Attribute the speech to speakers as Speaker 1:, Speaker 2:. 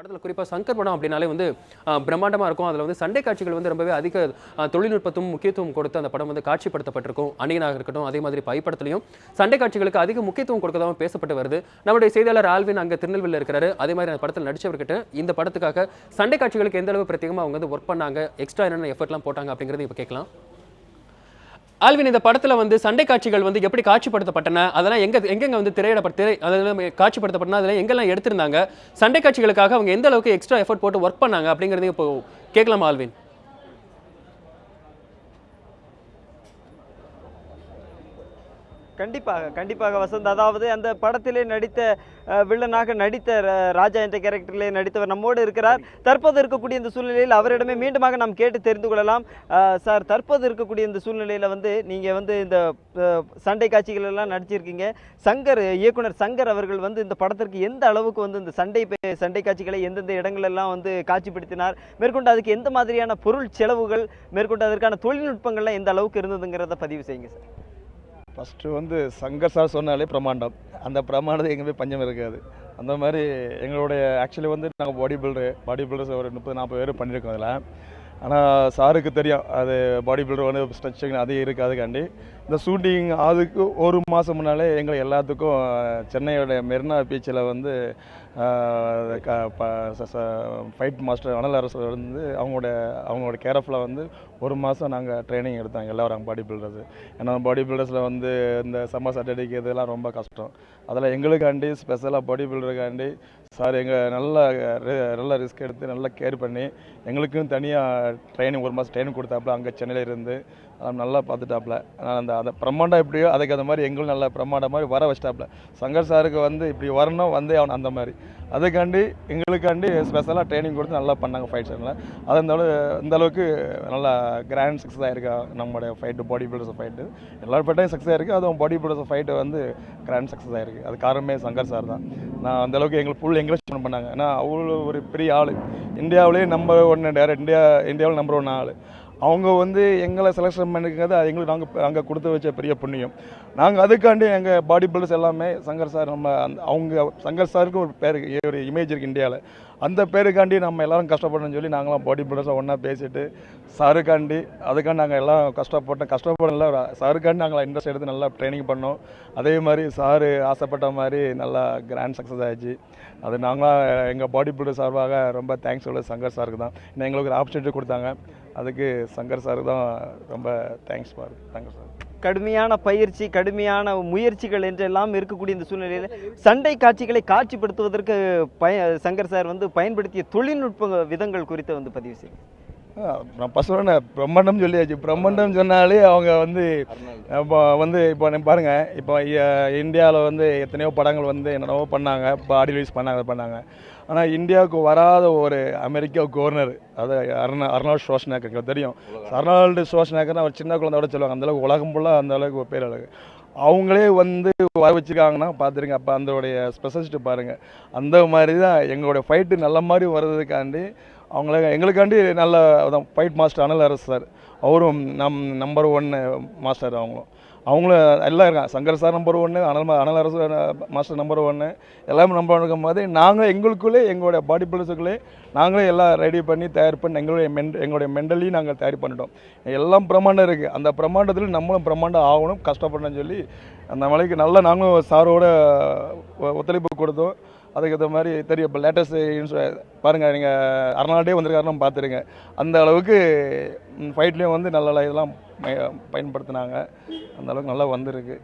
Speaker 1: படத்துல குறிப்பா சங்கர் படம் அப்படினாலே வந்து பிரம்மாண்டமா இருக்கும். அதுல வந்து சண்டை காட்சிகள் வந்து ரொம்பவே அதிக தொழில்நுட்பத்தும் முக்கியத்துவம் கொடுத்து அந்த படம் வந்து காட்சிப்படுத்தப்பட்டிருக்கும். அணியனாக இருக்கட்டும், அதே மாதிரி பை படத்துலயும் சண்டை காட்சிகளுக்கு அதிக முக்கியத்துவம் கொடுக்கதாவும் பேசப்பட்டு வருது. நம்முடைய செய்தியாளர் ஆல்வின் அங்க திருநெல்வேலியில் இருக்கிறாரு. அதே மாதிரி அந்த படத்தில் நடிச்சவர்கிட்ட இந்த படத்துக்காக சண்டை காட்சிகளுக்கு எந்த அளவு பிரத்யேகமா அவங்க வந்து ஒர்க் பண்ணாங்க, எக்ஸ்ட்ரா என்னென்ன எஃபர்ட்லாம் போட்டாங்க அப்படிங்கறது இப்ப கேட்கலாம். ஆல்வின், இந்த படத்துல வந்து சண்டை காட்சிகள் வந்து எப்படி காட்சிப்படுத்தப்பட்டன, அதெல்லாம் எங்கெங்க வந்து அதெல்லாம் காட்சிப்படுத்தப்பட்டன, அதெல்லாம் எங்கெல்லாம் எடுத்திருந்தாங்க, சண்டை காட்சிகளுக்காக அவங்க எந்த அளவுக்கு எக்ஸ்ட்ரா எஃபர்ட் போட்டு ஒர்க் பண்ணாங்க அப்படிங்கறதையும் இப்போ கேட்கலாம் ஆல்வின்.
Speaker 2: கண்டிப்பாக வசந்த். அதாவது அந்த படத்திலே நடித்த வில்லனாக நடித்த ராஜா என்ற கேரக்டரிலே நடித்தவர் நம்மோடு இருக்கிறார். தற்போது இருக்கக்கூடிய இந்த சூழ்நிலையில் அவரிடமே மீண்டுமாக நாம் கேட்டு தெரிந்து கொள்ளலாம். சார், தற்போது இருக்கக்கூடிய இந்த சூழ்நிலையில் வந்து நீங்கள் வந்து இந்த சண்டை காட்சிகள் எல்லாம் நடிச்சிருக்கீங்க. இயக்குனர் சங்கர் அவர்கள் வந்து இந்த படத்திற்கு எந்த அளவுக்கு வந்து இந்த சண்டை காட்சிகளை எந்தெந்த இடங்களெல்லாம் வந்து காட்சிப்படுத்தினார், மேற்கொண்டு அதுக்கு எந்த மாதிரியான பொருள் செலவுகள், மேற்கொண்டு அதற்கான தொழில்நுட்பங்கள்லாம் எந்த அளவுக்கு இருந்ததுங்கிறத பதிவு செய்யுங்க சார்.
Speaker 3: ஃபஸ்ட்டு வந்து சங்கர் சார் சொன்னாலே பிரம்மாண்டம். அந்த பிரம்மாண்டத்தை எங்கேயுமே பஞ்சம் இருக்காது. அந்த மாதிரி எங்களுடைய ஆக்சுவலி வந்து நாங்கள் பாடி பில்டர்ஸ் ஒரு 30-40 பேர் பண்ணியிருக்கோம் அதில். ஆனால் சாருக்கு தெரியும் அது பாடி பில்டர் வந்து ஸ்ட்ரெச்சிங் அது இருக்குது. அதுக்காண்டி இந்த ஷூட்டிங் அதுக்கு ஒரு மாதம் முன்னாலே எங்களை எல்லாத்துக்கும் சென்னையோட மெரினா பீச்சில் வந்து ஃபைட் மாஸ்டர் அனல் அரசு வந்து அவங்களோட கேரஃபில் வந்து ஒரு மாதம் நாங்கள் ட்ரைனிங் எடுத்தாங்க எல்லோரும் பாடி பில்டர்ஸ். ஏன்னா பாடி பில்டர்ஸில் வந்து இந்த சம்மர் சாட்டர்டேக்கு இதெல்லாம் ரொம்ப கஷ்டம். அதில் எங்களுக்காண்டி ஸ்பெஷலாக பாடி பில்டருக்காண்டி சார் நல்லா ரிஸ்க் எடுத்து நல்லா கேர் பண்ணி எங்களுக்குன்னு தனியாக ட்ரைனிங் ஒரு மாதம் ட்ரைனிங் கொடுத்தாப்புல அங்கே சென்னையில் இருந்து நல்லா பார்த்துட்டாப்புல. அந்த பிரம்மாண்டம் எப்படியோ அதுக்கு அந்த மாதிரி எங்களும் நல்லா பிரம்மாண்டம் மாதிரி வர வச்சிட்டாப்புல. சங்கர் சாருக்கு வந்து இப்படி வரணும் வந்தே அவன் அந்த மாதிரி அதுக்காண்டி எங்களுக்காண்டி ஸ்பெஷலாக ட்ரைனிங் கொடுத்து நல்லா பண்ணாங்க ஃபைட் சேனலில். அது இந்த அளவுக்கு நல்லா கிராண்ட் சக்ஸஸ் ஆகிருக்கு நம்மளுடைய ஃபைட்டு, பாடி பில்டர்ஸ் ஃபைட்டு எல்லா ஃபைட்டையும் சக்ஸஸ் ஆகிருக்கு. அதுவும் பாடி பில்டர்ஸ் ஃபைட்டு வந்து கிராண்ட் சக்ஸஸ் ஆகிருக்கு. அது காரணமே சங்கர் சார் தான். நான் அந்தளவுக்கு எங்களுக்கு ஃபுல் என்கரேஜ்மெண்ட் பண்ணாங்க. ஏன்னா அவ்வளோ ஒரு பெரிய ஆள், இந்தியாவிலேயே நம்பர் 1 இந்தியாவில் நம்பர் 1 ஆள். அவங்க வந்து எங்களை செலெக்ஷன் பண்ணிக்கிறது அது எங்களுக்கு நாங்கள் கொடுத்து வச்ச பெரிய புண்ணியம். நாங்கள் அதுக்காண்டி எங்கள் பாடி பில்டர்ஸ் எல்லாமே சங்கர் சார் சங்கர் சாருக்கு ஒரு இமேஜ் இருக்குது இந்தியாவில். அந்த பேருக்காண்டி நம்ம எல்லோரும் கஷ்டப்படணும்னு சொல்லி நாங்களாம் பாடி பில்டர்ஸாக ஒன்றா பேசிட்டு சாருக்காண்டி அதுக்காண்டி நாங்கள் எல்லாம் கஷ்டப்படல சாருக்காண்டி நாங்கள் இன்ட்ரெஸ்ட் எடுத்து நல்லா ட்ரைனிங் பண்ணோம். அதே மாதிரி சாரு ஆசைப்பட்ட மாதிரி நல்லா கிராண்ட் சக்ஸஸ் ஆகிடுச்சு. அது நாங்களாம் எங்கள் பாடி பில்டர் சார்பாக ரொம்ப தேங்க்ஸ் சொல்ல சங்கர் சாருக்கு தான். இன்னும் எங்களுக்கு ஒரு ஆப்பர்ச்சுனிட்டி கொடுத்தாங்க. அதுக்கு சங்கர் சாருக்கு தான் ரொம்ப தேங்க்ஸ் சங்கர் சார்.
Speaker 2: கடுமையான பயிற்சி, கடுமையான முயற்சிகள் என்றெல்லாம் இருக்கக்கூடிய இந்த சூழ்நிலையில் சண்டை காட்சிகளை காட்சிப்படுத்துவதற்கு சங்கர் சார் வந்து பயன்படுத்திய தொழில்நுட்ப விதங்கள் குறித்து வந்து பதிவு செய்யும்.
Speaker 3: நான் ஃபஸ்ட் பிரம்மாண்டம் சொல்லியாச்சு. பிரம்மாண்டம் சொன்னாலே அவங்க இப்போ பாருங்கள், இப்போ இந்தியாவில் வந்து எத்தனையோ படங்கள் வந்து என்னென்னவோ பண்ணாங்க, பாடி ரிலீஸ் பண்ணாங்க. ஆனால் இந்தியாவுக்கு வராத ஒரு அமெரிக்கா கவர்னர், அது அர்னால்டு ஷ்வார்ஸ்நெகர் தெரியும். அர்னால்டு ஷ்வார்ஸ்நெகர்னு அவர் சின்ன குழந்தையோட சொல்லுவாங்க. அந்தளவுக்கு உலகம் ஃபுல்லாக அந்தளவுக்கு பேர் அழகு. அவங்களே வந்து வர வச்சுருக்காங்கன்னா பார்த்துருங்க. அப்போ அதோடைய ஸ்பெஷலிஸ்ட்டு பாருங்கள். அந்த மாதிரி தான் எங்களுடைய ஃபைட்டு நல்ல மாதிரி வர்றதுக்காண்டி எங்களுக்காண்டி நல்ல ஃபைட் மாஸ்டர் அனல் அரசு சார், அவரும் நம்பர் 1 மாஸ்டர். அவங்களும் எல்லாம் இருக்காங்க. சங்கர் சார் நம்பர் 1, அனல் அரசு மாஸ்டர் நம்பர் 1, எல்லாமே நம்பர் 1 இருக்கும் போது நாங்கள் எங்களுக்குள்ளே எங்களுடைய பாடி பில்டர்ஸுக்குள்ளே நாங்களே எல்லாம் ரெடி பண்ணி தயார் பண்ணி எங்களுடைய மென்டலி நாங்கள் தயார் பண்ணிட்டோம். எல்லாம் பிரம்மாண்டம் இருக்குது. அந்த பிரம்மாண்டத்தில் நம்மளும் பிரம்மாண்டம் ஆகணும், கஷ்டப்படணும்னு சொல்லி அந்த மலைக்கு நல்லா நாங்களும் சாரோட ஒத்துழைப்பு கொடுத்தோம். அதுக்கேற்ற மாதிரி தெரியும். இப்போ லேட்டஸ்ட் பாருங்கள், நீங்கள் அர்னால்டே வந்திருக்காருன்னு பார்த்துருங்க. அந்த அளவுக்கு ஃபைட்லேயும் வந்து நல்ல இதெல்லாம் பயன்படுத்தினாங்க. அந்த அளவுக்கு நல்லா வந்திருக்கு.